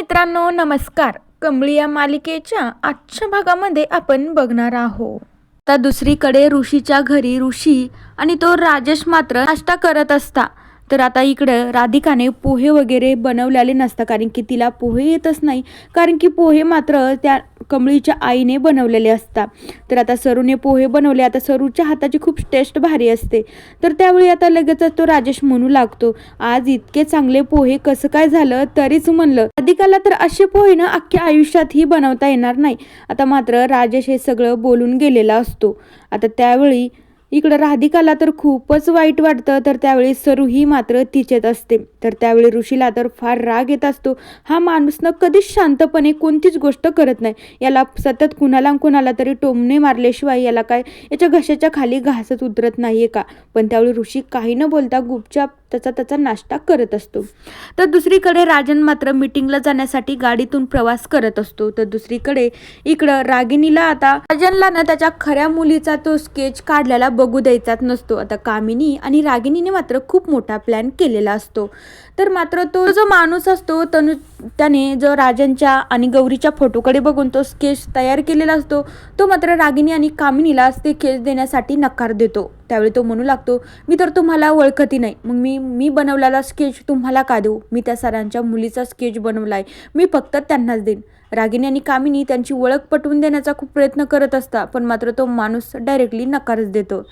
मित्रांनो नमस्कार. कमळी या मालिकेच्या आजच्या भागामध्ये आपण बघणार आहोत. आता दुसरीकडे ऋषीच्या घरी ऋषी आणि तो राजेश मात्र नाश्ता करत असता. तर आता इकडं राधिकाने पोहे वगैरे बनवलेले नसतात, कारण की तिला पोहे येतच नाही, कारण की पोहे मात्र त्या कमळीच्या आईने बनवलेले असतात. तर आता सरूने पोहे बनवले. आता सरूच्या हाताची खूप टेस्ट भारी असते. तर त्यावेळी आता लगेचच तो राजेश म्हणू लागतो, आज इतके चांगले पोहे कसं काय झालं. तरीच म्हणलं राधिकाला तर असे पोहे ना अख्ख्या आयुष्यातही बनवता येणार नाही. आता मात्र राजेश हे सगळं बोलून गेलेला असतो. आता त्यावेळी इकडं राधिकाला तर खूपच वाईट वाटतं. तर त्यावेळी सरू ही मात्र तिचेच असते. तर त्यावेळी ऋषीला तर फार राग येत असतो. हा माणूस न कधीच शांतपणे कोणतीच गोष्ट करत नाही. याला सतत कुणाला तरी टोमणे मारल्याशिवाय याला काय याच्या घशाच्या खाली घासच उतरत नाहीये का. पण त्यावेळी ऋषी काही न बोलता गुपचाप त्याचा नाश्ता करत असतो. तर दुसरीकडे राजन मात्र मीटिंगला जाण्यासाठी गाडीतून प्रवास करत असतो. तर दुसरीकडे इकडं रागिनीला आता राजनला ना त्याच्या खऱ्या मुलीचा तो स्केच काढलेला बघू द्यायचाच नसतो. आता कामिनी आणि रागिनीने मात्र खूप मोठा प्लॅन केलेला असतो. तर मात्र तो जो माणूस असतो त्याने जो राजनच्या आणि गौरीच्या फोटोकडे बघून तो स्केच तयार केलेला असतो, तो मात्र रागिनी आणि कामिनीला ते स्केच देण्यासाठी नकार देतो. त्यावेळी तो म्हणू लागतो, मी तर तुम्हाला ओळखती नाही, मग मी बनवलेला स्केच तुम्हाला का देऊ. मी त्या सरांच्या मुलीचा स्केच बनवलाय, मी फक्त त्यांनाच देईन. रागिनी आणि कामिनी त्यांची ओळख पटवून देण्याचा खूप प्रयत्न करत असतात, पण मात्र तो माणूस डायरेक्टली नकारच देतो.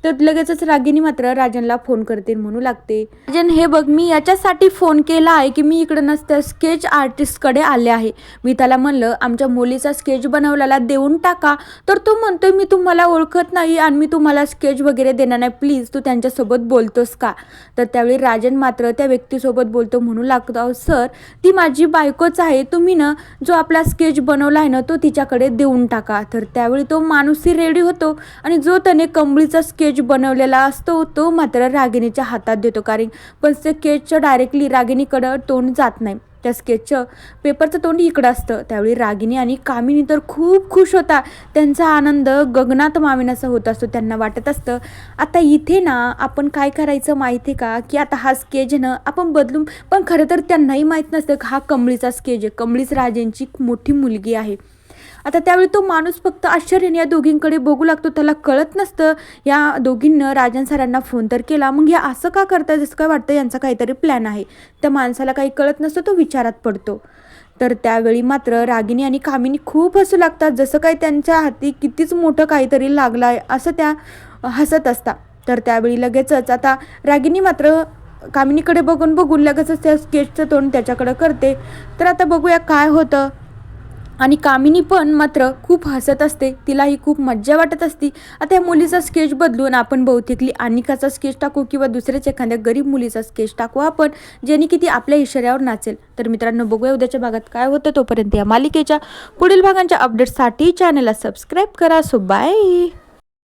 तर लगेचच रागिनी मात्र राजनला फोन करते, म्हणू लागते, राजन हे बघ, मी याच्यासाठी फोन केला आहे की मी इकडं नसतं स्केच आर्टिस्टकडे आले आहे. मी त्याला म्हणलं आमच्या मुलीचा स्केच बनवलेला देऊन टाका, तर तो म्हणतोय मी तुम्हाला ओळखत नाही आणि मी तुम्हाला स्केच वगैरे देणार नाही, प्लीज तू त्यांच्यासोबत बोलतोस का. तर त्यावेळी राजन मात्र त्या व्यक्तीसोबत बोलतो, म्हणू लागतो, सर ती माझी बायकोच आहे, तुम्ही ना जो आपला स्केच बनवला आहे ना तो तिच्याकडे देऊन टाका. तर त्यावेळी तो माणूसही रेडी होतो आणि जो त्याने कमळीचा स्केच बनवलेला असतो तो मात्र रागिनीच्या हातात देतो, कारण पण स्केचचं डायरेक्टली रागिनीकडं तोंड जात नाही, त्या स्केचचं पेपरचं तोंड इकडं असतं. त्यावेळी रागिनी आणि कामिनी तर खूप खुश होता. त्यांचा आनंद गगनात मावेनासा होत असतो. त्यांना वाटत असतं आता इथे ना आपण काय करायचं माहिती आहे का, की आता हा स्केच ना आपण बदलून, पण खरं तर त्यांनाही माहीत नसतं की हा कमळीचा स्केच आहे, कमळीच राजेंची मोठी मुलगी आहे. आता त्यावेळी तो माणूस फक्त आश्चर्याने या दोघींकडे बघू लागतो. त्याला कळत नसतं या दोघींनं राजन सरांना फोन तर केला, मग हे असं का करतात, जसं काय वाटतं यांचा काहीतरी प्लॅन आहे. त्या माणसाला काही कळत नसतं, तो विचारात पडतो. तर त्यावेळी मात्र रागिनी आणि कामिनी खूप हसू लागतात, जसं काय त्यांच्या हाती कितीच मोठं काहीतरी लागलं आहे असं त्या हसत असतात. तर त्यावेळी लगेचच आता रागिनी मात्र कामिनीकडे बघून लगेचच त्या स्केचचं तोंड त्याच्याकडं करते. तर आता बघूया काय होतं. आणि कामिनी पण मात्र खूप हसत असते, तिलाही खूप मज्जा वाटत असती. आता या मुलीचा स्केच बदलून आपण बहुतेकली अनिकाचा स्केच टाकू किंवा दुसऱ्याच एखाद्या गरीब मुलीचा स्केच टाकू आपण, जेणे की ती आपल्या इशाऱ्यावर नाचेल. तर मित्रांनो बघूया उद्याच्या भागात काय होतं. तोपर्यंत या मालिकेच्या पुढील भागांच्या अपडेट्ससाठी चॅनलला सबस्क्राईब करा. So bye.